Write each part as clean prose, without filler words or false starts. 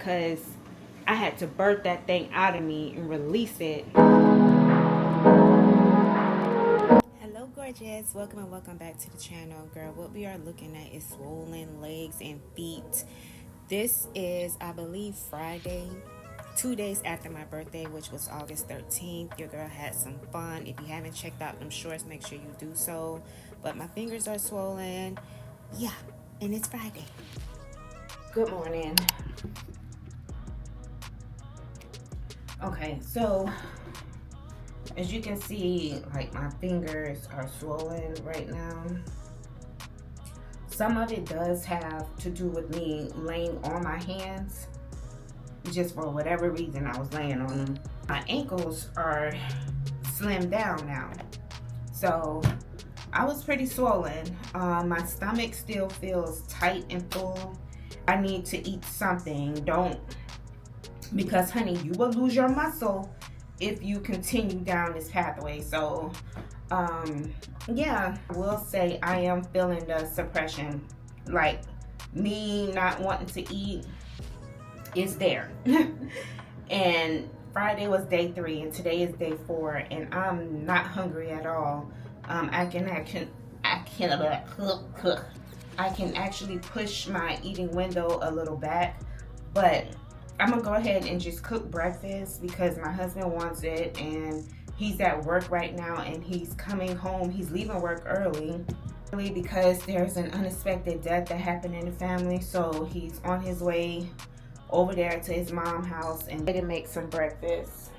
because I had to birth that thing out of me and release it. Hello gorgeous, welcome and welcome back to the channel. Girl, what we are looking at is swollen legs and feet. This is, I believe, Friday, 2 days after my birthday, which was August 13th. Your girl had some fun. If you haven't checked out them shorts, make sure you do so. But my fingers are swollen. Yeah, and it's Friday. Good morning. Okay, so as you can see, like, my fingers are swollen right now. Some of it does have to do with me laying on my hands. Just for whatever reason, I was laying on them. My ankles are slimmed down now. So I was pretty swollen. My stomach still feels tight and full. I need to eat something. Because honey, you will lose your muscle if you continue down this pathway. So yeah, I will say I am feeling the suppression. Like, me not wanting to eat is there. And Friday was day 3 and today is day 4, and I'm not hungry at all. I can actually push my eating window a little back, but I'm gonna go ahead and just cook breakfast because my husband wants it, and he's at work right now, and he's coming home. He's leaving work early because there's an unexpected death that happened in the family. So he's on his way over there to his mom's house and to make some breakfast.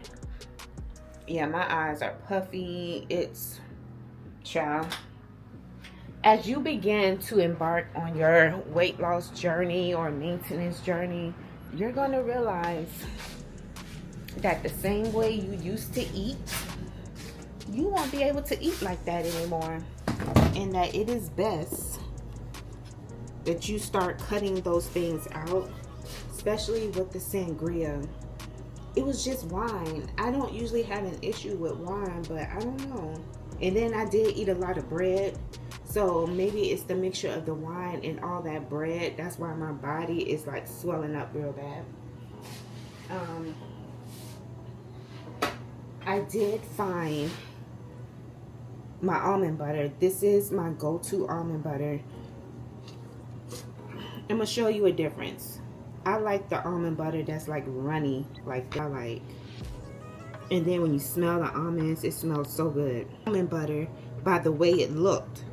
Yeah, my eyes are puffy. It's child. As you begin to embark on your weight loss journey or maintenance journey, you're going to realize that the same way you used to eat, you won't be able to eat like that anymore. And that it is best that you start cutting those things out, especially with the sangria. It was just wine. I don't usually have an issue with wine, but I don't know. And then I did eat a lot of bread. So maybe it's the mixture of the wine and all that bread. That's why my body is like swelling up real bad. I did find my almond butter. This is my go-to almond butter. I'm gonna show you a difference. I like the almond butter that's like runny, like I like. And then when you smell the almonds, it smells so good. Almond butter, by the way it looked.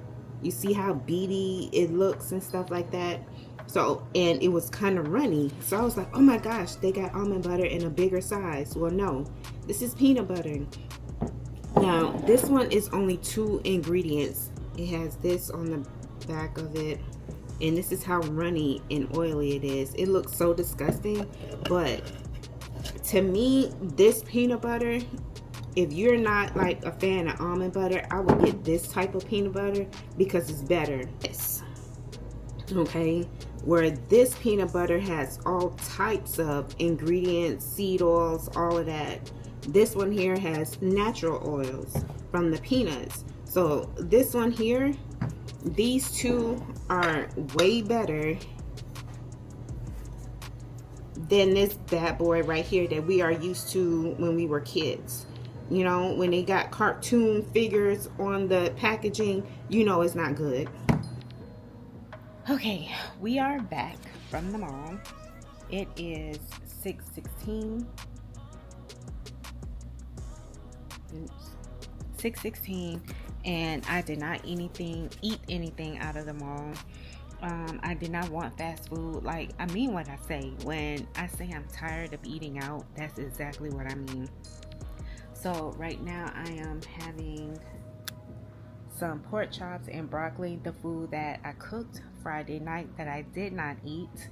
You see how beady it looks and stuff like that. So, and it was kind of runny. So I was like, oh my gosh, they got almond butter in a bigger size. Well, no, this is peanut butter. Now, this one is only 2 ingredients. It has this on the back of it. And this is how runny and oily it is. It looks so disgusting. But to me, this peanut butter, if you're not like a fan of almond butter, I would get this type of peanut butter because it's better. Yes. Okay, where this peanut butter has all types of ingredients, seed oils, all of that. This one here has natural oils from the peanuts. So this one here, these two are way better than this bad boy right here that we are used to when we were kids. You know, when they got cartoon figures on the packaging, you know it's not good. Okay, we are back from the mall. It is 6:16. 6:16, and I did not eat anything out of the mall. I did not want fast food. Like, I mean what I say. When I say I'm tired of eating out, that's exactly what I mean. So right now I am having some pork chops and broccoli, the food that I cooked Friday night that I did not eat.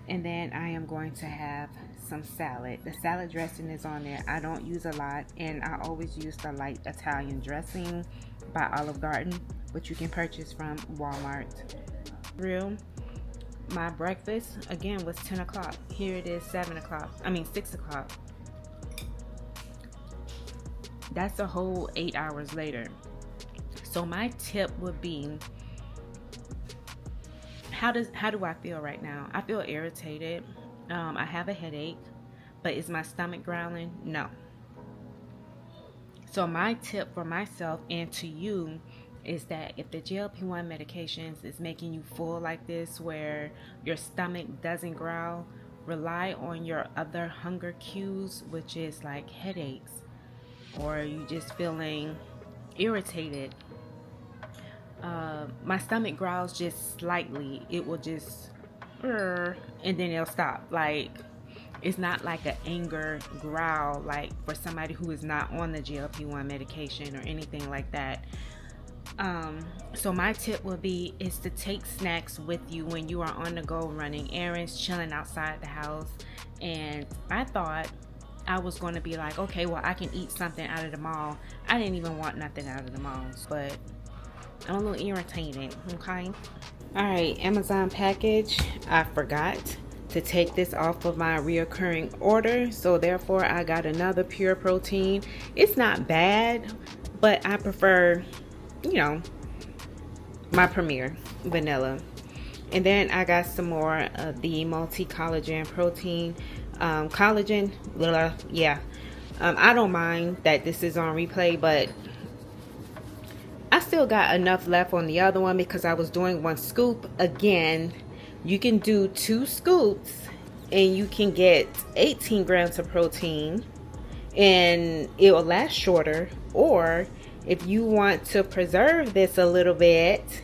And then I am going to have some salad. The salad dressing is on there. I don't use a lot, and I always use the light Italian dressing by Olive Garden, which you can purchase from Walmart. My breakfast again was 10 o'clock. Here it is 6 o'clock. That's a whole 8 hours later. So my tip would be, how do I feel right now? I feel irritated. I have a headache, but is my stomach growling? No. So my tip for myself and to you is that if the GLP-1 medications is making you full like this, where your stomach doesn't growl, rely on your other hunger cues, which is like headaches, or you just feeling irritated. My stomach growls just slightly. It will just, and then it'll stop. Like, it's not like an anger growl like for somebody who is not on the GLP-1 medication or anything like that. So my tip would be is to take snacks with you when you are on the go, running errands, chilling outside the house. And I thought I was going to be like, okay, well, I can eat something out of the mall. I didn't even want nothing out of the mall, but I'm a little irritated. Okay. All right, Amazon package. I forgot to take this off of my reoccurring order, so therefore I got another pure protein. It's not bad, but I prefer, you know, my Premier vanilla. And then I got some more of the multi collagen protein. Collagen, yeah. I don't mind that this is on replay, but I still got enough left on the other one because I was doing one scoop. Again, you can do 2 scoops and you can get 18 grams of protein and it will last shorter. Or if you want to preserve this a little bit,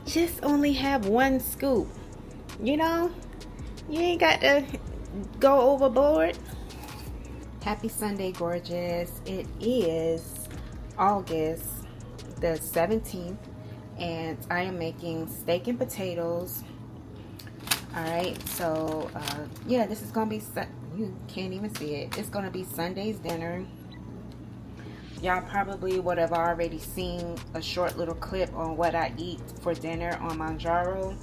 just only have 1 scoop. You know, you ain't got to go overboard. Happy Sunday, gorgeous. It is August the 17th and I am making steak and potatoes. All right, so yeah, this is gonna be, you can't even see it, it's gonna be Sunday's dinner. Y'all probably would have already seen a short little clip on what I eat for dinner on Mounjaro.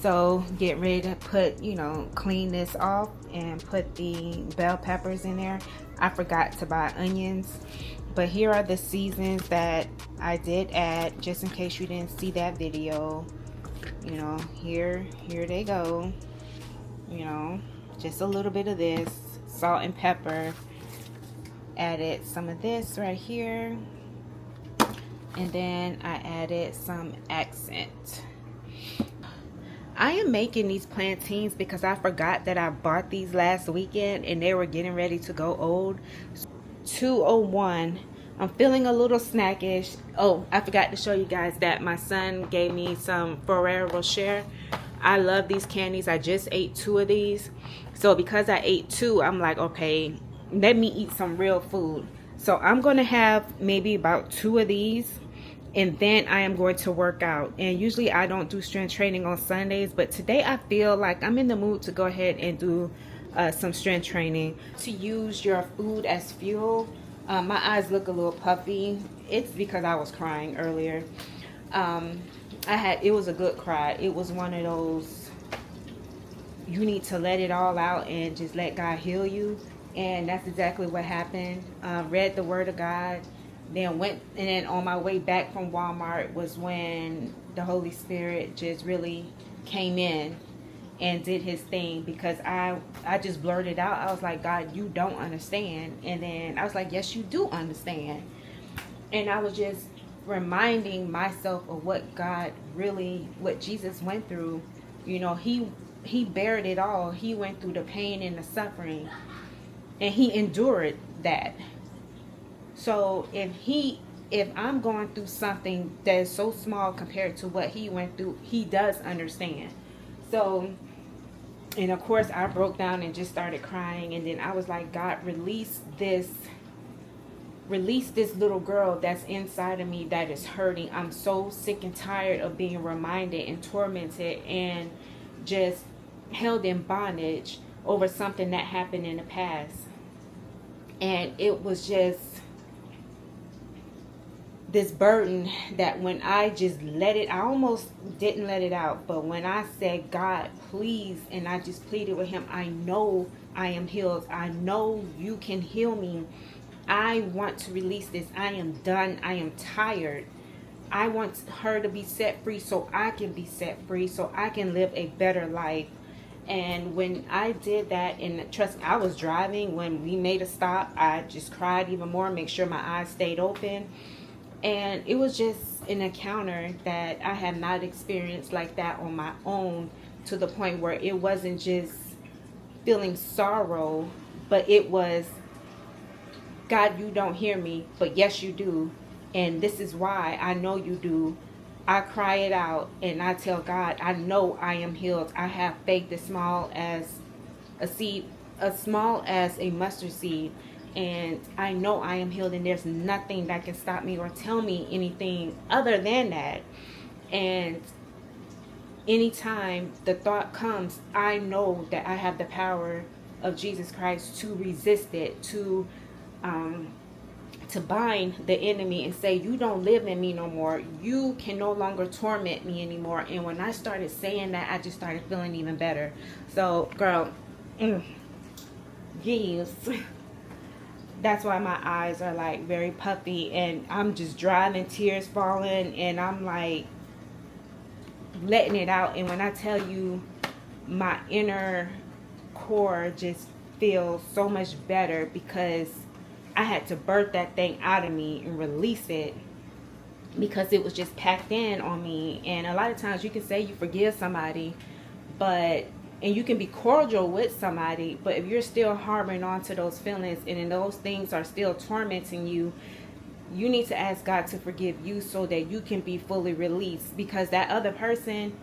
So get ready to put, you know, clean this off and put the bell peppers in there. I forgot to buy onions, but here are the seasons that I did add, just in case you didn't see that video. You know, here they go. You know, just a little bit of this, salt and pepper. Added some of this right here, and then I added some accent. I am making these plantains because I forgot that I bought these last weekend and they were getting ready to go old. 201. I'm feeling a little snackish. Oh, I forgot to show you guys that my son gave me some Ferrero Rocher. I love these candies. I just ate 2 of these. So because I ate 2, I'm like, okay, let me eat some real food. So I'm going to have maybe about 2 of these. And then I am going to work out. And usually I don't do strength training on Sundays, but today I feel like I'm in the mood to go ahead and do some strength training. To use your food as fuel. My eyes look a little puffy. It's because I was crying earlier. It was a good cry. It was one of those, you need to let it all out and just let God heal you. And that's exactly what happened. Read the word of God. Then went, and then on my way back from Walmart was when the Holy Spirit just really came in and did his thing, because I just blurted out. I was like, God, you don't understand. And then I was like, yes, you do understand. And I was just reminding myself of what God really, what Jesus went through. You know, he bared it all. He went through the pain and the suffering, and he endured that. So if I'm going through something that is so small compared to what he went through, he does understand. So, and of course I broke down and just started crying. And then I was like, God, release this little girl that's inside of me that is hurting. I'm so sick and tired of being reminded and tormented and just held in bondage over something that happened in the past. And it was just this burden that when I just let it, I almost didn't let it out, but when I said, God, please, and I just pleaded with him, I know I am healed. I know you can heal me. I want to release this. I am done. I am tired. I want her to be set free so I can be set free, so I can live a better life. And when I did that, and trust me, I was driving when we made a stop, I just cried even more, make sure my eyes stayed open. And it was just an encounter that I had not experienced like that on my own, to the point where it wasn't just feeling sorrow, but it was, God, you don't hear me, but yes, you do. And this is why I know you do. I cry it out and I tell God, I know I am healed. I have faith as small as a seed, as small as a mustard seed. And I know I am healed, and there's nothing that can stop me or tell me anything other than that. And anytime the thought comes, I know that I have the power of Jesus Christ to resist it, um, to bind the enemy and say, you don't live in me no more. You can no longer torment me anymore. And when I started saying that, I just started feeling even better. So, girl, yes. That's why my eyes are like very puffy, and I'm just driving, tears falling, and I'm like letting it out. And when I tell you, my inner core just feels so much better, because I had to birth that thing out of me and release it, because it was just packed in on me. And a lot of times you can say you forgive somebody, and you can be cordial with somebody, but if you're still harboring onto those feelings and those things are still tormenting you, you need to ask God to forgive you so that you can be fully released, because that other person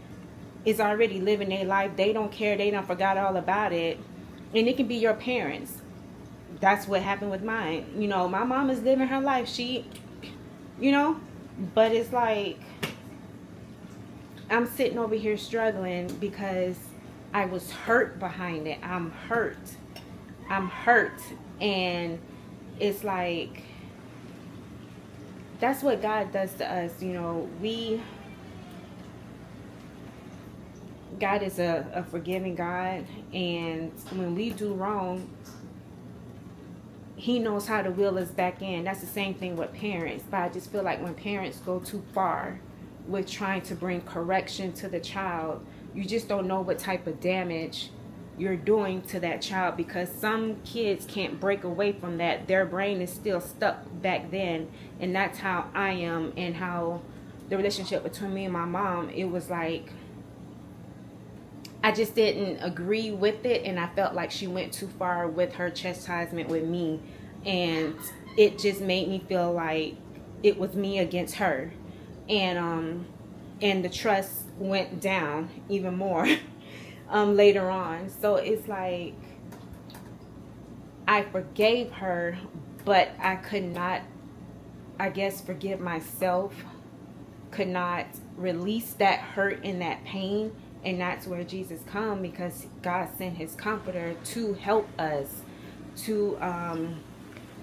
is already living their life. They don't care. They don't forgot all about it. And it can be your parents. That's what happened with mine. My mom is living her life. She, but it's like, I'm sitting over here struggling because I was hurt behind it. I'm hurt. And it's like, that's what God does to us. God is a forgiving God. And when we do wrong, He knows how to wheel us back in. That's the same thing with parents. But I just feel like when parents go too far with trying to bring correction to the child, you just don't know what type of damage you're doing to that child, because some kids can't break away from that. Their brain is still stuck back then. And that's how I am, and how the relationship between me and my mom, it was like, I just didn't agree with it, and I felt like she went too far with her chastisement with me, and it just made me feel like it was me against her. And the trust went down even more later on. So it's like, I forgave her, but I could not, I guess, forgive myself, could not release that hurt and that pain. And that's where Jesus come, because God sent His comforter to help us to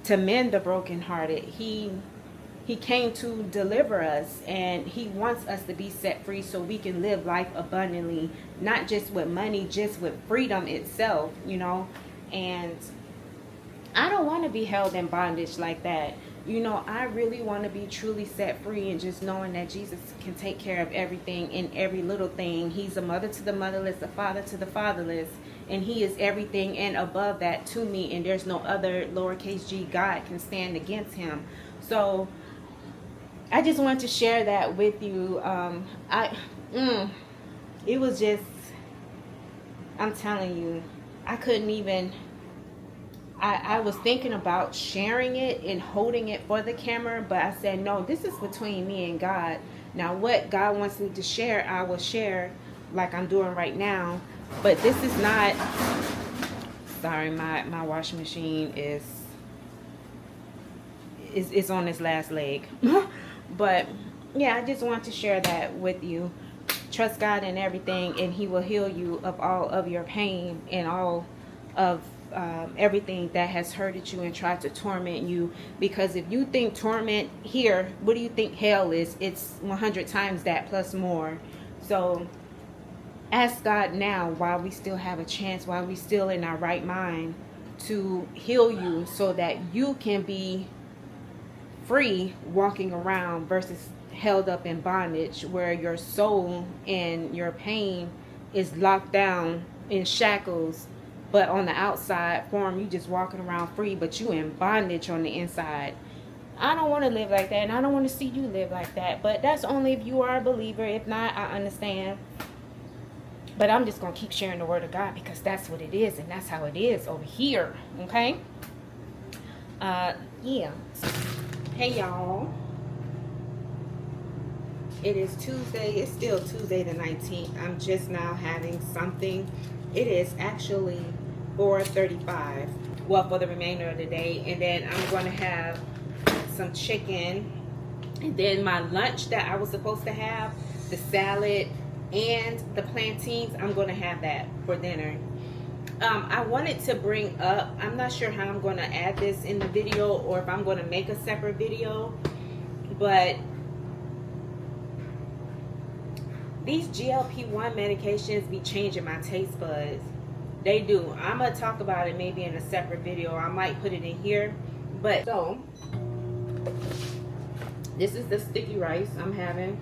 mend the brokenhearted. He came to deliver us, and He wants us to be set free so we can live life abundantly, not just with money, just with freedom itself, And I don't want to be held in bondage like that. I really want to be truly set free, and just knowing that Jesus can take care of everything and every little thing. He's a mother to the motherless, a father to the fatherless, and He is everything and above that to me, and there's no other lowercase g God can stand against Him. So I just wanted to share that with you. It was just, I'm telling you, I couldn't even, I was thinking about sharing it and holding it for the camera, but I said, no, this is between me and God. Now, what God wants me to share, I will share, like I'm doing right now. But this is not, sorry, my washing machine is on its last leg. But yeah, I just want to share that with you. Trust God in everything, and He will heal you of all of your pain and all of everything that has hurted you and tried to torment you. Because if you think torment here, what do you think hell is? It's 100 times that plus more. So ask God now, while we still have a chance, while we still in our right mind, to heal you so that you can be free walking around, versus held up in bondage, where your soul and your pain is locked down in shackles, but on the outside form, you just walking around free, but you in bondage on the inside. I don't want to live like that, and I don't want to see you live like that. But that's only if you are a believer. If not, I understand. But I'm just going to keep sharing the word of God because that's what it is, and that's how it is over here. Okay? Yeah. Hey, y'all. It is Tuesday. It's still Tuesday the 19th. I'm just now having something. It is actually 4:35. Well, for the remainder of the day. And then I'm going to have some chicken. And then my lunch that I was supposed to have, the salad and the plantains, I'm going to have that for dinner. I wanted to bring up, I'm not sure how I'm going to add this in the video or if I'm going to make a separate video, but these GLP-1 medications be changing my taste buds. They do. I'm going to talk about it maybe in a separate video. I might put it in here. But so, this is the sticky rice I'm having.